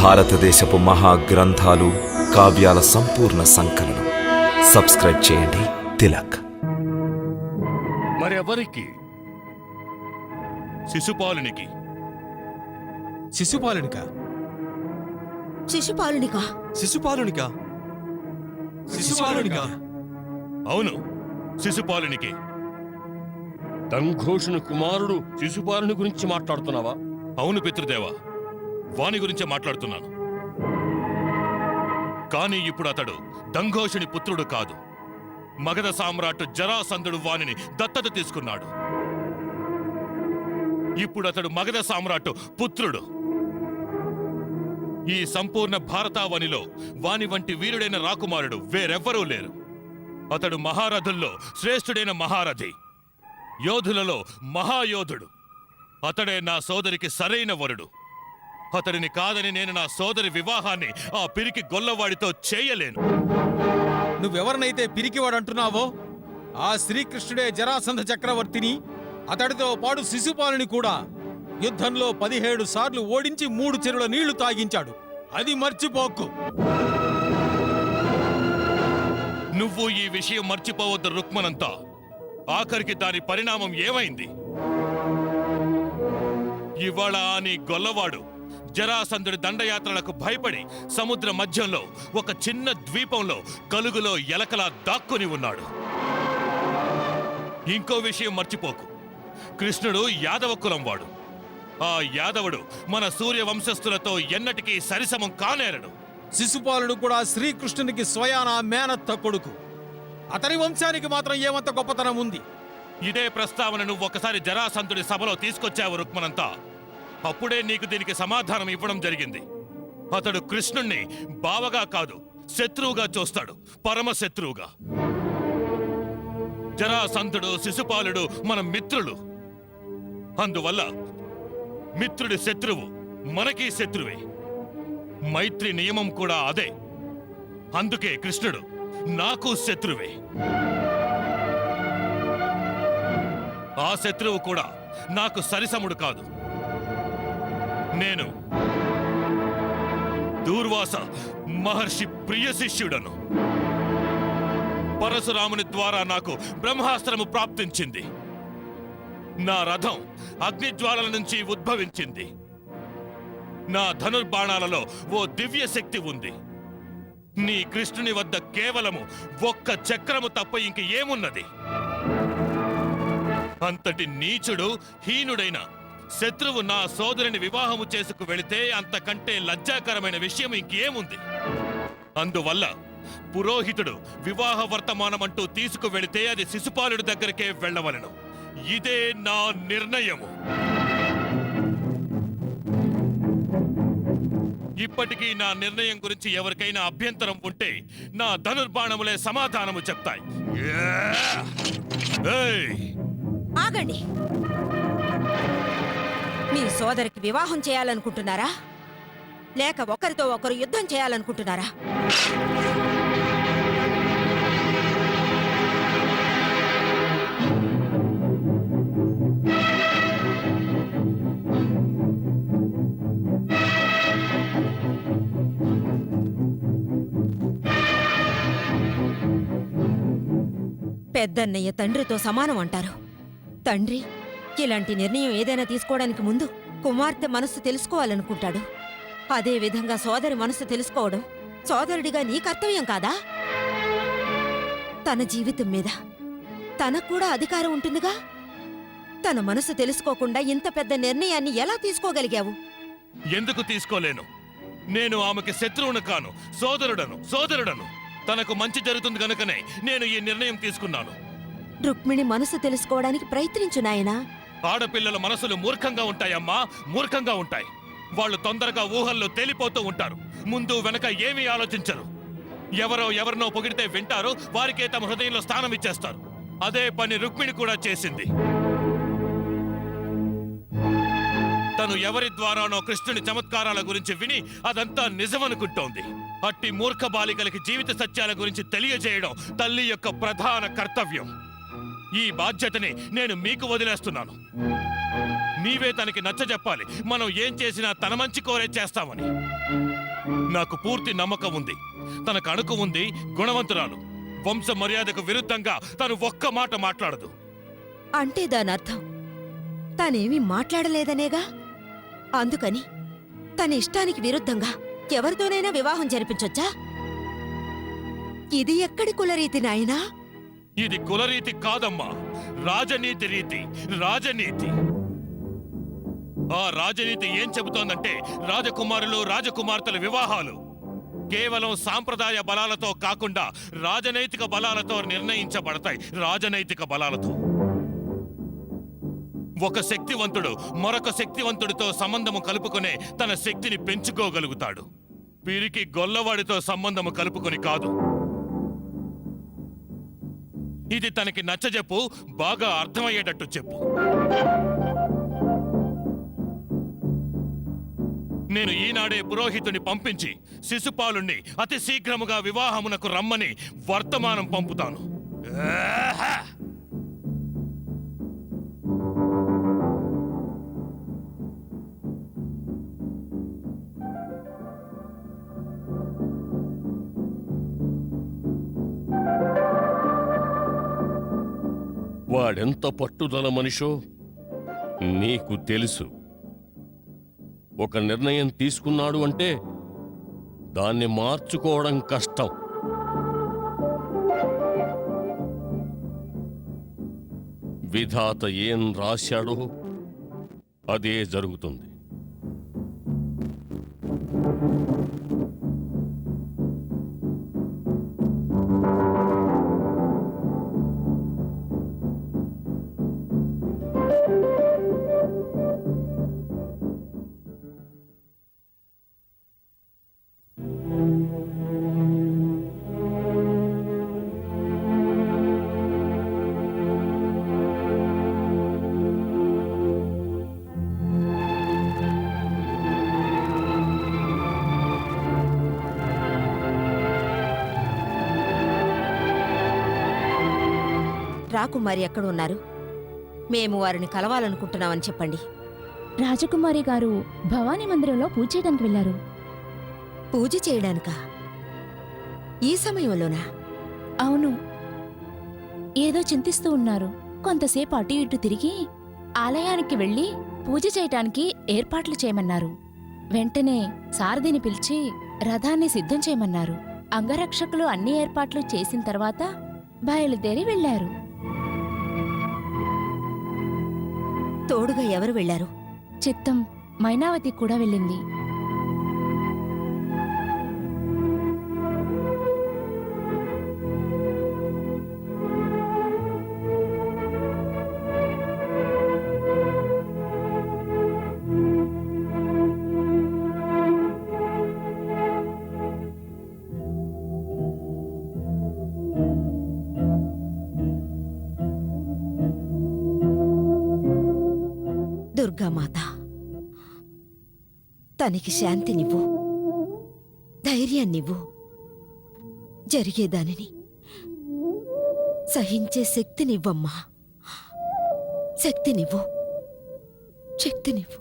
భారతదేశపు మహా గ్రంథాలు, కావ్యాల సంపూర్ణ సంకలనం. సబ్స్క్రైబ్ చేయండి తిలక్. మరెవరికి? శిశుపాలునికి. శిశుపాలునికా? శిశుపాలునికా? శిశుపాలునికా? శిశుపాలునికా? అవును, శిశుపాలునికి. దంఘోషుని కుమారుడు శిశుపాలుని గురించి మాట్లాడుతున్నావా? అవును పితృదేవా, వాని గురించే మాట్లాడుతున్నాను. కానీ ఇప్పుడు అతడు దంఘోషుని పుత్రుడు కాదు. మగధ సామ్రాట్ జరాసంధుడు వానిని దత్తత తీసుకున్నాడు. ఇప్పుడు అతడు మగధ సామ్రాట్ పుత్రుడు. ఈ సంపూర్ణ భారతావనిలో వాని వంటి వీరుడైన రాకుమారుడు వేరెవ్వరూ లేరు. అతడు మహారథుల్లో శ్రేష్ఠుడైన మహారథి, యోధులలో మహాయోధుడు. అతడే నా సోదరికి సరైన వరుడు. అతడిని కాదని నేను నా సోదరి వివాహాన్ని ఆ పిరికి గొల్లవాడితో చేయలేను. నువ్వెవరినైతే పిరికివాడంటున్నావో ఆ శ్రీకృష్ణుడే జరాసంధ చక్రవర్తిని, అతడితో పాటు శిశుపాలుని కూడా యుద్ధంలో 17 సార్లు ఓడించి 3 చెరువుల నీళ్లు తాగించాడు. అది మర్చిపోకు. నువ్వు ఈ విషయం మర్చిపోవద్దు రుక్మనంతా. ఆఖరికి దాని పరిణామం ఏమైంది? ఇవాళ నీ గొల్లవాడు జరాసంధుడి దండయాత్రలకు భయపడి సముద్ర మధ్యంలో ఒక చిన్న ద్వీపంలో కలుగులో ఎలకలా దాక్కుని ఉన్నాడు. ఇంకో విషయం మర్చిపోకు, కృష్ణుడు యాదవ కులం వాడు. ఆ యాదవుడు మన సూర్య వంశస్థులతో ఎన్నటికీ సరిసమం కానేరడు. శిశుపాలుడు కూడా శ్రీకృష్ణునికి స్వయాన మేనత్త కొడుకు. అతని వంశానికి మాత్రం ఏమంత గొప్పతనం ఉంది? ఇదే ప్రస్తావన నువ్వు ఒకసారి జరాసంధుడి సభలో తీసుకొచ్చావు రుక్మనంతా. అప్పుడే నీకు దీనికి సమాధానం ఇవ్వడం జరిగింది. అతడు కృష్ణుణ్ణి బావగా కాదు, శత్రువుగా చూస్తాడు, పరమ శత్రువుగా. జరాసంధుడు, శిశుపాలుడు మన మిత్రులు. అందువల్ల మిత్రుడి శత్రువు మనకీ శత్రువే. మైత్రి నియమం కూడా అదే. అందుకే కృష్ణుడు నాకు శత్రువే. ఆ శత్రువు కూడా నాకు సరిసముడు కాదు. నేను దూర్వాస మహర్షి ప్రియ శిష్యుడను. పరశురాముని ద్వారా నాకు బ్రహ్మాస్త్రము ప్రాప్తించింది. నా రథం అగ్నిజ్వాలల నుంచి ఉద్భవించింది. నా ధనుర్బాణాలలో ఓ దివ్య శక్తి ఉంది. నీ కృష్ణుని వద్ద కేవలము ఒక్క చక్రము తప్ప ఇంక ఏమున్నది? అంతటి నీచుడు, హీనుడైన శత్రువు నా సోదరుని వివాహము చేసుకు వెళితే అంతకంటే లజ్జాకరమైన విషయం ఇంకేముంది? అందువల్ల పురోహితుడు వివాహ వర్తమానమంటూ తీసుకువెళితే అది శిశుపాలుడి దగ్గరికే వెళ్ళవలెను. ఇదే నా నిర్ణయము. ఇప్పటికీ నా నిర్ణయం గురించి ఎవరికైనా అభ్యంతరం ఉంటే నా ధనుర్బాణములే సమాధానము చెప్తాయి. ఆగండి. మీ సోదరికి వివాహం చేయాలనుకుంటున్నారా, లేక ఒకరితో ఒకరు యుద్ధం చేయాలనుకుంటున్నారా? పెద్దన్నయ్య తండ్రితో సమానం అంటారు. తండ్రి ఇలాంటి నిర్ణయం ఏదైనా తీసుకోవడానికి ముందు కుమార్తె మనస్సు తెలుసుకోవాలనుకుంటాడు. అదే విధంగా సోదరి మనస్సు తెలుసుకోవడం సోదరుడిగా నీ కర్తవ్యం కాదా? తన జీవితం మీద తనకు కూడా అధికారం ఉంటుందిగా. తన మనసు తెలుసుకోకుండా ఇంత పెద్ద నిర్ణయాన్ని ఎలా తీసుకోగలిగావు? ఎందుకు తీసుకోలేను? నేను ఆమెకి శత్రువును కాను, సోదరుడను. తనకు మంచి జరుగుతుంది గనుకనే నేను ఈ నిర్ణయం తీసుకున్నాను. రుక్మిణి మనసు తెలుసుకోవడానికి ప్రయత్నించు నాయనా. ఆడపిల్లల మనసులు మూర్ఖంగా ఉంటాయమ్మా, మూర్ఖంగా ఉంటాయి. వాళ్ళు తొందరగా ఊహల్లో తేలిపోతూ ఉంటారు. ముందు వెనక ఏమీ ఆలోచించరు. ఎవరినో పొగిడితే వింటారు, వారికే తమ హృదయంలో స్థానం ఇచ్చేస్తారు. అదే పని రుక్మిణి కూడా చేసింది. తను ఎవరి ద్వారానో కృష్ణుని చమత్కారాల గురించి విని అదంతా నిజమనుకుంటోంది. అట్టి మూర్ఖ బాలికలకి జీవిత సత్యాల గురించి తెలియజేయడం తల్లి యొక్క ప్రధాన కర్తవ్యం. ఈ బాధ్యతని నేను మీకు వదిలేస్తున్నాను. నీవే తనకి నచ్చజెప్పాలి. మనం ఏం చేసినా తన మంచి కోరే చేస్తామని. నాకు పూర్తి నమ్మకం ఉంది. తనకు అణుకు ఉంది, గుణవంతురాలు. వంశ మర్యాదకు విరుద్ధంగా తను ఒక్క మాట మాట్లాడదు. అంటే దానర్థం తానేమీ మాట్లాడలేదనేగా. అందుకని తన ఇష్టానికి విరుద్ధంగా ఎవరితోనైనా వివాహం జరిపించొచ్చా? ఇది ఎక్కడి కులరీతి నాయనా? ఇది కులరీతి కాదమ్మా, రాజనీతి రీతి. రాజనీతి. ఆ రాజనీతి ఏం చెబుతోందంటే రాజకుమారులు రాజకుమార్తెల వివాహాలు కేవలం సాంప్రదాయ బలాలతో కాకుండా రాజనైతిక బలాలతో నిర్ణయించబడతాయి. రాజనైతిక బలాలతో. ఒక శక్తివంతుడు మరొక శక్తివంతుడితో సంబంధము కలుపుకునే తన శక్తిని పెంచుకోగలుగుతాడు. పిరికి గొల్లవాడితో సంబంధము కలుపుకొని కాదు. ఇది తనకి నచ్చజెప్పు, బాగా అర్థమయ్యేటట్టు చెప్పు. నేను ఈనాడే పురోహితుని పంపించి శిశుపాలుణ్ణి అతి శీఘ్రముగా వివాహమునకు రమ్మని వర్తమానం పంపుతాను. ఆహా! వాడెంత పట్టుదల మనిషో నీకు తెలుసు. ఒక నిర్ణయం తీసుకున్నాడు అంటే దాన్ని మార్చుకోవడం కష్టం. విధాత ఏం రాశాడో అదే జరుగుతుంది. రాకుమారి ఎక్కడ ఉన్నారు? మేము వారిని కలవాలనుకుంటున్నామని చెప్పండి. రాజకుమారి గారు భవానీ మందిరంలో పూజ చేయడానికి వెళ్లారు. పూజ చేయడానికా? ఈ సమయంలోనా? అవును. ఏదో చింతిస్తూ ఉన్నారు. కొంతసేపు అటు ఇటు తిరిగి ఆలయానికి వెళ్లి పూజ చేయటానికి ఏర్పాట్లు చేయమన్నారు. వెంటనే సారథిని పిలిచి రథాన్ని సిద్ధం చేయమన్నారు. అంగరక్షకులు అన్ని ఏర్పాట్లు చేసిన తర్వాత బయలుదేరి వెళ్లారు. తోడుగా ఎవరు వెళ్లారు? చిత్తం మైనావతి కూడా వెళ్ళింది. దుర్గామాత తనకి శాంతినివ్వు, ధైర్యాన్నివ్వు. జరిగేదానిని సహించే శక్తినివ్వమ్మా. శక్తినివ్వు, శక్తినివ్వు.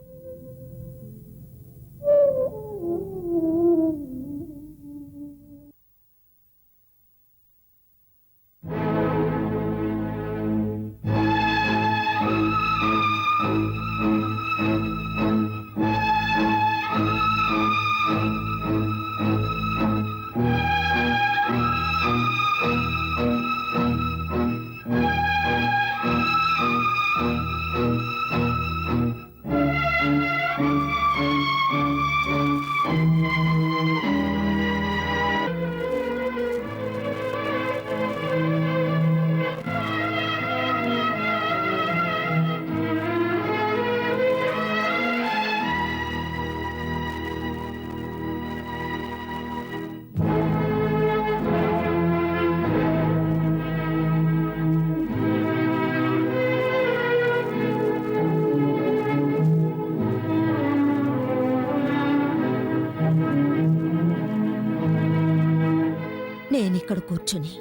నేనిక్కడ కూర్చుని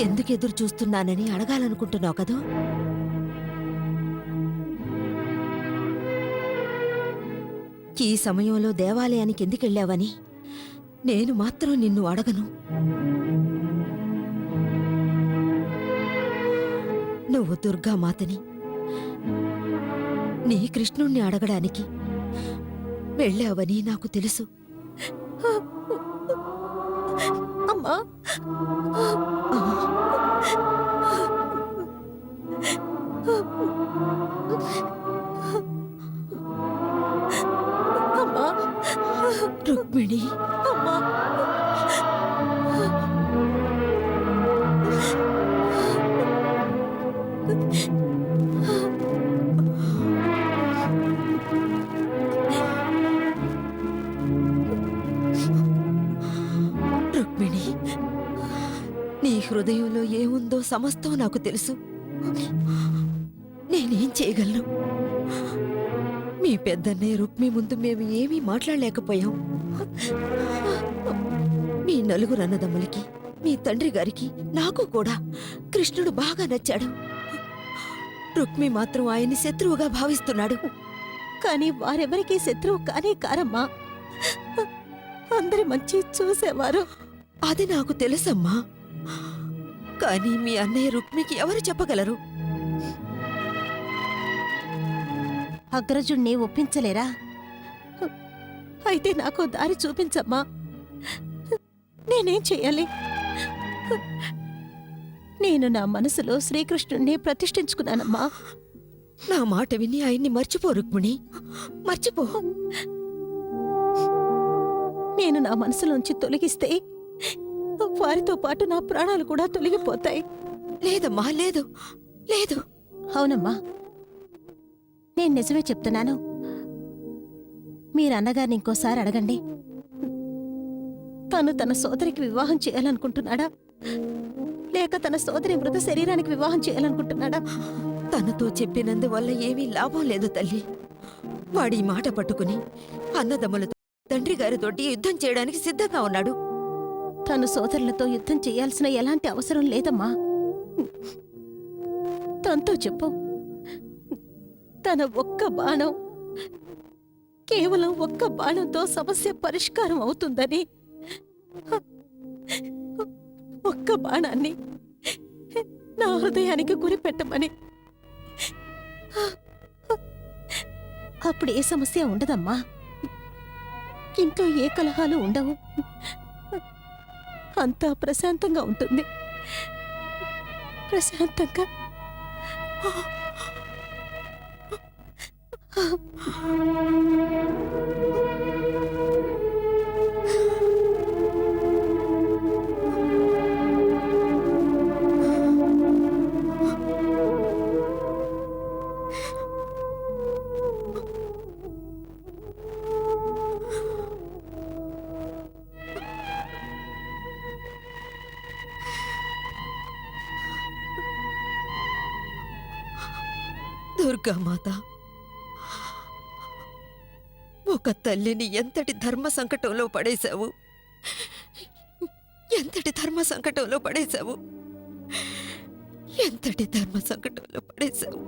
ఎందుకు ఎదురు చూస్తున్నానని అడగాలనుకుంటున్నావు కదూ? ఈ సమయంలో దేవాలయానికి ఎందుకెళ్ళావని నేను మాత్రం నిన్ను అడగను. నువ్వు దుర్గామాతని నీ కృష్ణుణ్ణి అడగడానికి వెళ్ళావని నాకు తెలుసు. అమ్మా అమ్మా రుక్మిణి, అమ్మా రుక్మిణి, నీ హృదయంలో ఏముందో సమస్తం నాకు తెలుసు. నేనేం చేయగలను? మీ పెద్దన్నయ్య రుక్మి ముందు మేము ఏమీ మాట్లాడలేకపోయాం. మీ నలుగురు అన్నదమ్ములకి, మీ తండ్రి గారికి, నాకు కూడా కృష్ణుడు బాగా నచ్చాడు. రుక్మి మాత్రం ఆయన్ని శత్రువుగా భావిస్తున్నాడు. కానీ వారెవరికీ శత్రువు కానే కారమ్మా. అందరి మంచి చూసేవారు. అది నాకు తెలుసమ్మా. కానీ మీ అన్నయ్య రుక్మికి ఎవరు చెప్పగలరు? అగ్రజుణ్ణి ఒప్పించలేరా? అయితే నాకు దారి చూపించమ్మా. నేనేం చెయ్యాలి? నేను నా మనసులో శ్రీకృష్ణుణ్ణి ప్రతిష్ఠించుకున్నానమ్మా. నా మాట విని ఆయన్ని మర్చిపో రుక్మిణి, మర్చిపో. నేను నా మనసులోంచి తొలగిస్తే వారితో పాటు నా ప్రాణాలు కూడా తొలగిపోతాయి. లేదమ్మా, లేదు, లేదు. అవునమ్మా, నేను నిజమే చెప్తున్నాను. మీరన్నగారిని ఇంకోసారి అడగండి. తను తన సోదరికి వివాహం చేయాలనుకుంటున్నాడా, లేక తన సోదరి మృత శరీరానికి వివాహం చేయాలనుకుంటున్నాడా? తనతో చెప్పినందువల్ల ఏమీ లాభం లేదు తల్లి. వాడి మాట పట్టుకుని అన్నదమ్ములతో, తండ్రి గారితోటి యుద్ధం చేయడానికి సిద్ధంగా ఉన్నాడు. తను సోదరులతో యుద్ధం చేయాల్సిన ఎలాంటి అవసరం లేదమ్మా. తనతో చెప్పు, తన ఒక్క బాణం, కేవలం ఒక్క బాణంతో సమస్య పరిష్కారం అవుతుందని. ఒక్క బాణాన్ని నా హృదయానికి గురిపెట్టమని. అప్పుడు ఏ సమస్య ఉండదమ్మా. ఇంట్లో ఏ కలహాలు ఉండవు. అంతా ప్రశాంతంగా ఉంటుంది. ప్రశాంతంగా. దుర్గామాత, ఒక తల్లిని ఎంతటి ధర్మ సంకటంలో పడేశావు, ఎంతటి ధర్మ సంకటంలో పడేశావు, ఎంతటి ధర్మ సంకటంలో పడేశావు.